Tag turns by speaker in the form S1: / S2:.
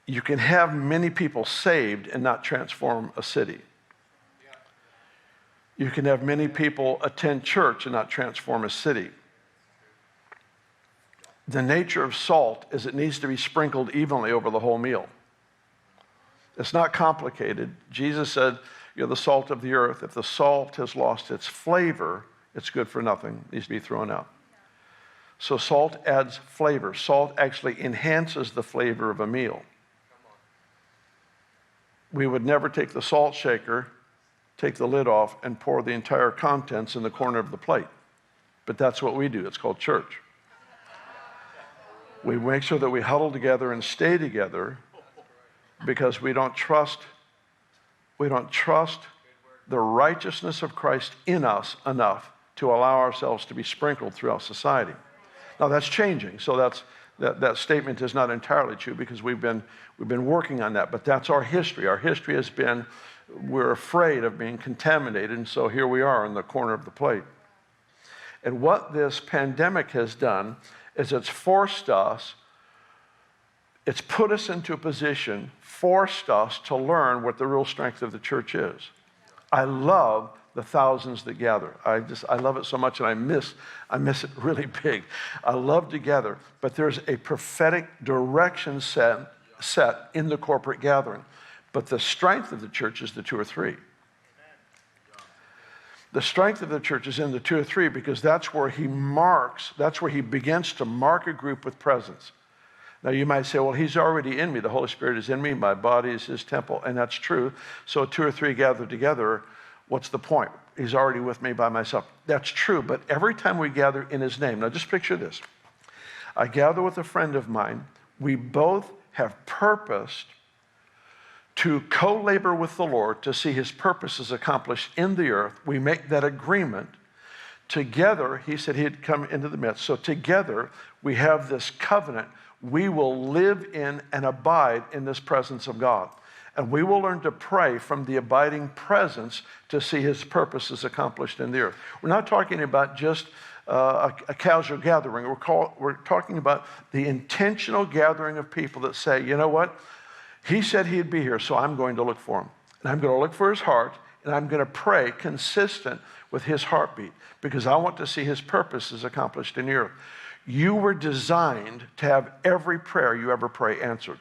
S1: You can have many people saved and not transform a city. You can have many people attend church and not transform a city. The nature of salt is it needs to be sprinkled evenly over the whole meal. It's not complicated. Jesus said, you're the salt of the earth. If the salt has lost its flavor, it's good for nothing. It needs to be thrown out. So salt adds flavor. Salt actually enhances the flavor of a meal. We would never take the salt shaker, take the lid off, and pour the entire contents in the corner of the plate. But that's what we do. It's called church. We make sure that we huddle together and stay together because we don't trust the righteousness of Christ in us enough to allow ourselves to be sprinkled throughout society. Now that's changing, so that statement is not entirely true because we've been working on that, but that's our history. Our history has been we're afraid of being contaminated, and so here we are in the corner of the plate. And what this pandemic has done is it's put us into a position, forced us to learn what the real strength of the church is. I love the thousands that gather. I love it so much, and I miss it really big. I love to gather, but there's a prophetic direction set in the corporate gathering. But the strength of the church is the two or three. The strength of the church is in the two or three because that's where he begins to mark a group with presence. Now you might say, well, he's already in me. The Holy Spirit is in me. My body is his temple, and that's true. So two or three gathered together, what's the point? He's already with me by myself. That's true, but every time we gather in his name, now just picture this. I gather with a friend of mine. We both have purposed to co-labor with the Lord to see his purposes accomplished in the earth. We make that agreement. Together, he said he'd come into the midst. So together, we have this covenant. We will live in and abide in this presence of God. And we will learn to pray from the abiding presence to see his purposes accomplished in the earth. We're not talking about just a casual gathering. We're talking about the intentional gathering of people that say, you know what? He said he'd be here, so I'm going to look for him. And I'm going to look for his heart, and I'm going to pray consistent with his heartbeat because I want to see his purposes accomplished in the earth. You were designed to have every prayer you ever pray answered.